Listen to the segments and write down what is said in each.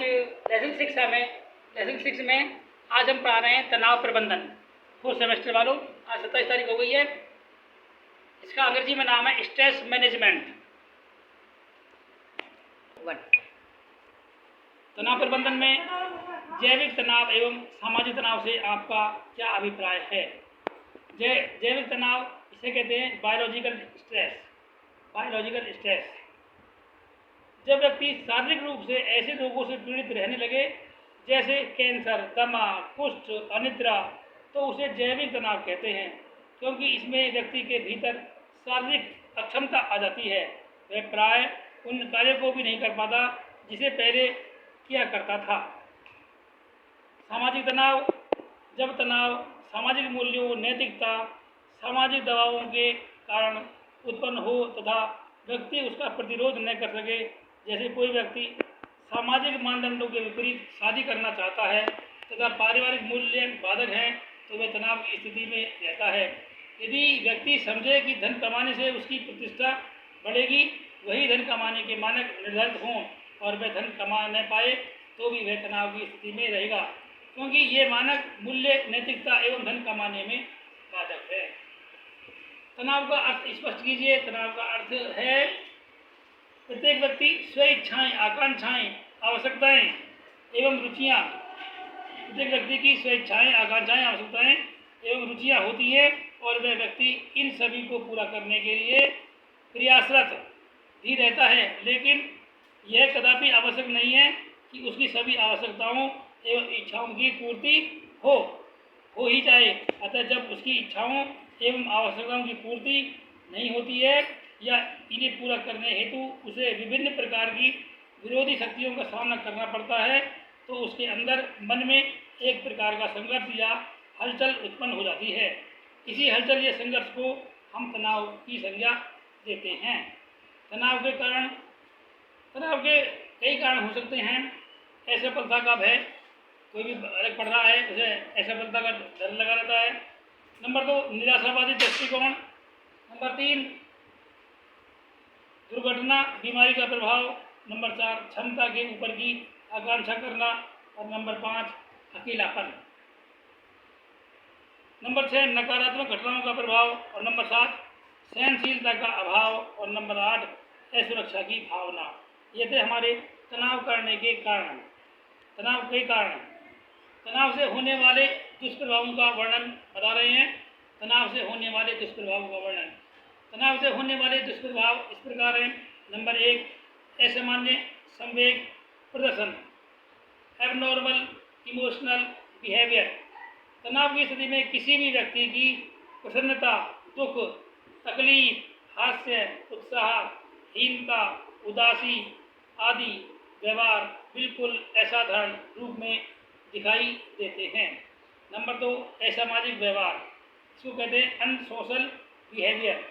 Lesson 6 में आज हम पढ़ा रहे हैं तनाव प्रबंधन। 4th सेमेस्टर वालों, आज 27 तारीख हो गई है। इसका अंग्रेजी में नाम है स्ट्रेस मैनेजमेंट 1। तनाव प्रबंधन में जैविक तनाव एवं सामाजिक तनाव से आपका क्या अभिप्राय है? जैविक तनाव इसे कहते हैं बायोलॉजिकल स्ट्रेस। जब व्यक्ति शारीरिक रूप से ऐसे रोगों से पीड़ित रहने लगे जैसे कैंसर, दमा, कुष्ठ, अनिद्रा, तो उसे जैविक तनाव कहते हैं, क्योंकि इसमें व्यक्ति के भीतर शारीरिक अक्षमता आ जाती है। वह प्राय उन कार्यों को भी नहीं कर पाता जिसे पहले किया करता था। सामाजिक तनाव, जब तनाव सामाजिक मूल्यों, नैतिकता, सामाजिक दबावों के कारण उत्पन्न हो तथा व्यक्ति उसका प्रतिरोध न कर सके, जैसे कोई व्यक्ति सामाजिक मानदंडों के विपरीत शादी करना चाहता है तथा पारिवारिक मूल्य बाधक हैं, तो वह तनाव की स्थिति में रहता है। यदि व्यक्ति समझे कि धन कमाने से उसकी प्रतिष्ठा बढ़ेगी, वही धन कमाने के मानक निर्धारित हों और वह धन कमा न पाए, तो भी वह तनाव की स्थिति में रहेगा, क्योंकि ये मानक मूल्य, नैतिकता एवं धन कमाने में बाधक है। तनाव का अर्थ स्पष्ट कीजिए। तनाव का अर्थ है प्रत्येक व्यक्ति स्व इच्छाएं, आकांक्षाएं, आवश्यकताएं एवं रुचियां, प्रत्येक व्यक्ति की स्व इच्छाएं, आकांक्षाएं, आवश्यकताएं एवं रुचियां होती है और वह व्यक्ति इन सभी को पूरा करने के लिए प्रयासरत भी रहता है, लेकिन यह कदापि आवश्यक नहीं है कि उसकी सभी आवश्यकताओं एवं इच्छाओं की पूर्ति हो ही जाए। अतः जब उसकी इच्छाओं एवं आवश्यकताओं की पूर्ति नहीं होती है या इन्हें पूरा करने हेतु उसे विभिन्न प्रकार की विरोधी शक्तियों का सामना करना पड़ता है, तो उसके अंदर मन में एक प्रकार का संघर्ष या हलचल उत्पन्न हो जाती है। इसी हलचल या संघर्ष को हम तनाव की संज्ञा देते हैं। तनाव के कई कारण हो सकते हैं। असफलता का भय, कोई भी अलग पढ़ रहा है उसे असफलता का डर लगा रहता है। नंबर 2, निराशावादी दृष्टिकोण। नंबर 3, दुर्घटना, बीमारी का प्रभाव। नंबर 4, क्षमता के ऊपर की आकांक्षा करना। और नंबर 5, अकेलापन। नंबर 6, नकारात्मक घटनाओं का प्रभाव। और नंबर 7, सहनशीलता का अभाव। और नंबर 8, असुरक्षा की भावना। ये थे हमारे तनाव करने के कारण। तनाव के कारण, तनाव से होने वाले दुष्प्रभावों का वर्णन बता रहे हैं। तनाव से होने वाले दुष्प्रभावों का वर्णन। तनाव से होने वाले दुष्प्रभाव इस प्रकार हैं। नंबर 1, असामान्य संवेग प्रदर्शन, एबनॉर्मल इमोशनल बिहेवियर। तनाव की स्थिति में किसी भी व्यक्ति की प्रसन्नता, दुख, तकलीफ, हास्य, उत्साह, हीनता, उदासी आदि व्यवहार बिल्कुल असाधारण रूप में दिखाई देते हैं। नंबर 2, असामाजिक व्यवहार, इसको कहते हैं अनसोशल बिहेवियर।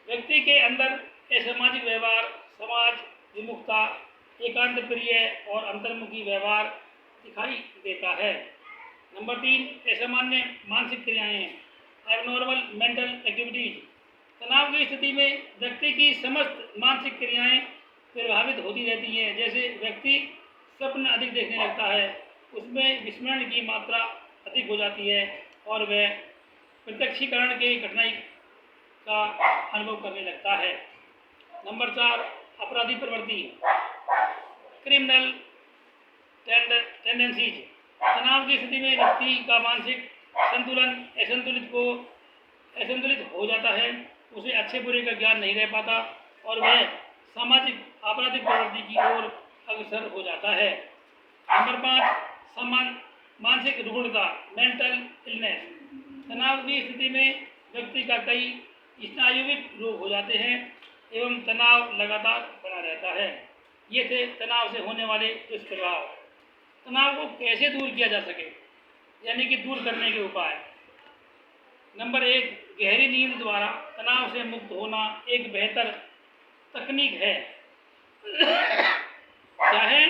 व्यक्ति के अंदर असामाजिक व्यवहार, समाज विमुखता, एकांत प्रिय और अंतर्मुखी व्यवहार दिखाई देता है। नंबर 3, असामान्य मानसिक क्रियाएं, एबनॉर्मल मेंटल एक्टिविटीज। तनाव की स्थिति में व्यक्ति की समस्त मानसिक क्रियाएं प्रभावित होती रहती हैं। जैसे व्यक्ति स्वप्न अधिक देखने लगता है, उसमें विस्मरण की मात्रा अधिक हो जाती है और वह प्रत्यक्षीकरण की कठिनाई का अनुभव करने लगता है। नंबर 4, अपराधी प्रवृत्ति, क्रिमिनल टेंडेंसीज। तनाव की स्थिति में व्यक्ति का मानसिक संतुलन असंतुलित हो जाता है, उसे अच्छे बुरे का ज्ञान नहीं रह पाता और वह सामाजिक आपराधिक प्रवृत्ति की ओर अग्रसर हो जाता है। नंबर 5, मानसिक रुग्णता, मेंटल इलनेस। तनाव की स्थिति में व्यक्ति का कई स्नायुविक रोग हो जाते हैं एवं तनाव लगातार बना रहता है। ये थे तनाव से होने वाले दुष्प्रभाव। तनाव को कैसे दूर किया जा सके, यानी कि दूर करने के उपाय। नंबर 1, गहरी नींद द्वारा तनाव से मुक्त होना एक बेहतर तकनीक है। क्या है?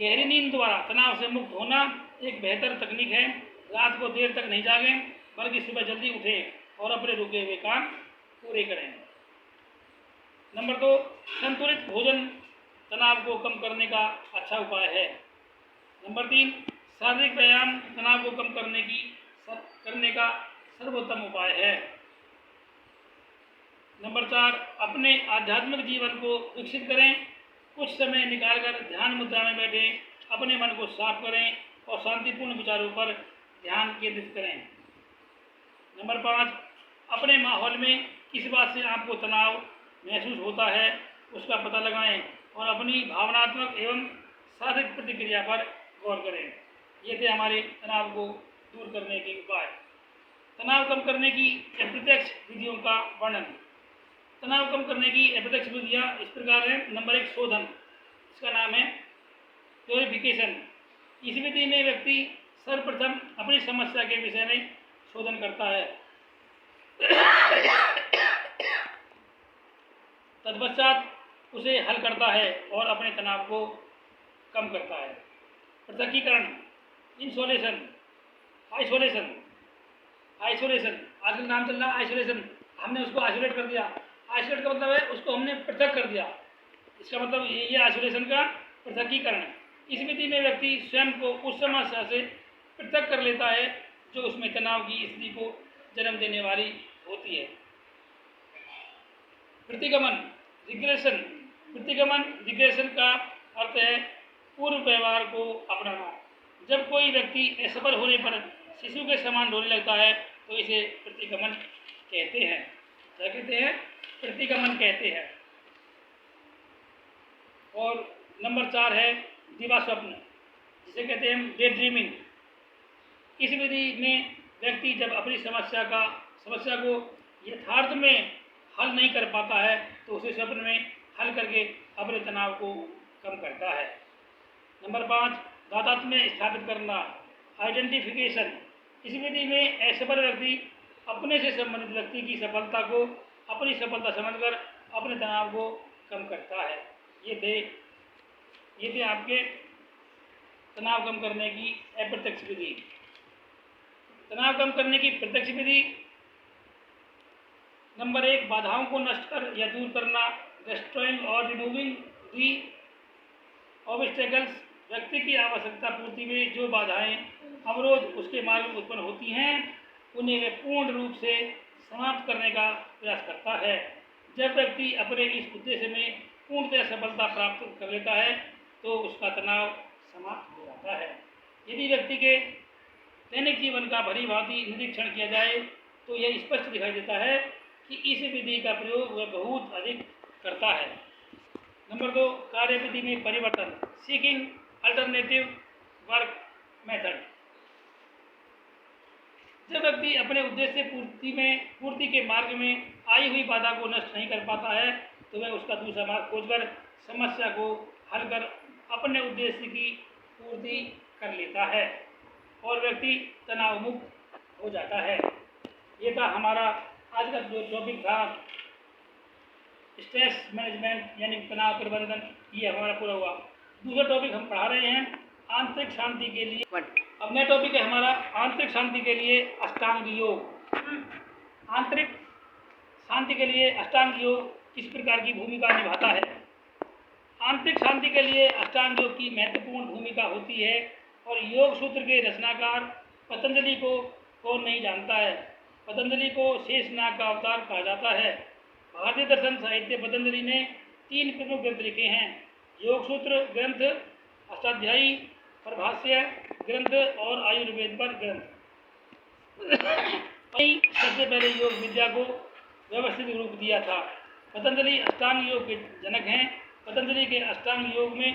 गहरी नींद द्वारा तनाव से मुक्त होना एक बेहतर तकनीक है। रात को देर तक नहीं जागें, बल्कि सुबह जल्दी उठें और अपने रुके हुए काम पूरे करें। नंबर 2, संतुलित भोजन तनाव को कम करने का अच्छा उपाय है। नंबर 3, शारीरिक व्यायाम तनाव को कम करने का सर्वोत्तम उपाय है। नंबर 4, अपने आध्यात्मिक जीवन को विकसित करें। कुछ समय निकालकर ध्यान मुद्रा में बैठें, अपने मन को साफ करें और शांतिपूर्ण विचारों पर ध्यान केंद्रित करें। नंबर 5, अपने माहौल में किस बात से आपको तनाव महसूस होता है उसका पता लगाएं और अपनी भावनात्मक एवं शारीरिक प्रतिक्रिया पर गौर करें। ये थे हमारे तनाव को दूर करने के उपाय। तनाव कम करने की अप्रत्यक्ष विधियों का वर्णन। तनाव कम करने की अप्रत्यक्ष विधियाँ इस प्रकार हैं। नंबर 1, शोधन, इसका नाम है प्योरिफिकेशन। इस विधि में व्यक्ति सर्वप्रथम अपनी समस्या के विषय में शोधन करता है, तत्पश्चात उसे हल करता है और अपने तनाव को कम करता है। पृथकीकरण, इंसोलेशन, आइसोलेशन। आजकल नाम चल रहा है आइसोलेशन, हमने उसको आइसोलेट कर दिया। आइसोलेट का मतलब है उसको हमने पृथक कर दिया, इसका मतलब ये आइसोलेशन का पृथकीकरण है। इस विधि में व्यक्ति स्वयं को उस समस्या से पृथक कर लेता है जो उसमें तनाव की स्थिति को जन्म देने वाली होती है। प्रतिगमन, रिग्रेशन। प्रतिगमन, रिग्रेशन का अर्थ है पूर्व व्यवहार को अपनाना। जब कोई व्यक्ति असफल होने पर शिशु के समान रोने लगता है तो इसे प्रतिगमन कहते हैं। क्या कहते हैं? प्रतिगमन कहते हैं। और नंबर 4 है दिवा स्वप्न, जिसे कहते हैं डे ड्रीमिंग। इस विधि में व्यक्ति जब अपनी समस्या को यथार्थ में हल नहीं कर पाता है तो उसे स्वप्न में हल करके अपने तनाव को कम करता है। नंबर 5, तादात्म्य स्थापित करना, आइडेंटिफिकेशन। इस विधि में असफल व्यक्ति अपने से संबंधित व्यक्ति की सफलता को अपनी सफलता समझकर अपने तनाव को कम करता है। ये थे आपके तनाव कम करने की अप्रत्यक्ष विधि। तनाव कम करने की प्रत्यक्ष विधि। नंबर 1, बाधाओं को नष्ट कर या दूर करना, डिस्ट्रॉइंग और रिमूविंग दी ऑब्स्टेकल्स। व्यक्ति की आवश्यकता पूर्ति में जो बाधाएं अवरोध उसके मार्ग में उत्पन्न होती हैं उन्हें वे पूर्ण रूप से समाप्त करने का प्रयास करता है। जब व्यक्ति अपने इस उद्देश्य में पूर्णतः सफलता प्राप्त कर लेता है तो उसका तनाव समाप्त हो जाता है। यदि व्यक्ति के दैनिक जीवन का भली भांति निरीक्षण किया जाए तो यह स्पष्ट दिखाई देता है कि इस विधि का प्रयोग वह बहुत अधिक करता है। नंबर 2, कार्यविधि में परिवर्तन, सीकिंग अल्टरनेटिव वर्क मेथड। जब व्यक्ति अपने उद्देश्य पूर्ति के मार्ग में आई हुई बाधा को नष्ट नहीं कर पाता है तो वह उसका दूसरा मार्ग खोजकर समस्या को हल कर अपने उद्देश्य की पूर्ति कर लेता है और व्यक्ति तनाव मुक्त हो जाता है। ये था हमारा आज का जो टॉपिक था, स्ट्रेस मैनेजमेंट यानी तनाव प्रबंधन, ये हमारा पूरा हुआ। दूसरा टॉपिक हम पढ़ा रहे हैं आंतरिक शांति के लिए। अब नया टॉपिक है हमारा आंतरिक शांति के लिए अष्टांग योग। आंतरिक शांति के लिए अष्टांग योग किस प्रकार की भूमिका निभाता है? आंतरिक शांति के लिए अष्टांग योग की महत्वपूर्ण भूमिका होती है और योग सूत्र के रचनाकार पतंजलि को कौन नहीं जानता है। पतंजलि को शेषनाग का अवतार कहा जाता है। भारतीय दर्शन साहित्य पतंजलि ने 3 प्रमुख ग्रंथ लिखे हैं, योग सूत्र ग्रंथ, अष्टाध्यायी प्रभाष्य ग्रंथ और आयुर्वेद पर ग्रंथ। सबसे पहले योग विद्या को व्यवस्थित रूप दिया था। पतंजलि अष्टांग योग के जनक हैं। पतंजलि के अष्टांग योग में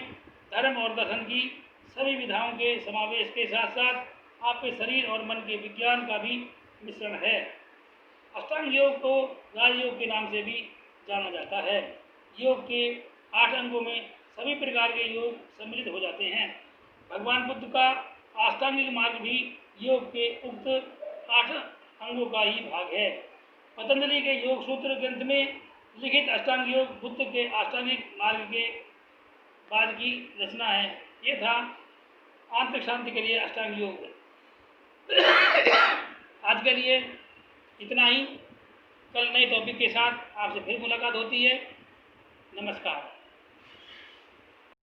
धर्म और दर्शन की सभी विधाओं के समावेश के साथ साथ आपके शरीर और मन के विज्ञान का भी मिश्रण है। अष्टांग योग को राजयोग के नाम से भी जाना जाता है। योग के 8 अंगों में सभी प्रकार के योग सम्मिलित हो जाते हैं। भगवान बुद्ध का अष्टांगिक मार्ग भी योग के उक्त 8 अंगों का ही भाग है। पतंजलि के योग सूत्र ग्रंथ में लिखित अष्टांग योग बुद्ध के अष्टांगिक मार्ग के बाद की रचना है। ये था आंतरिक शांति के लिए अष्टांग योग। आज के लिए इतना ही। कल नए टॉपिक के साथ आपसे फिर मुलाकात होती है। नमस्कार।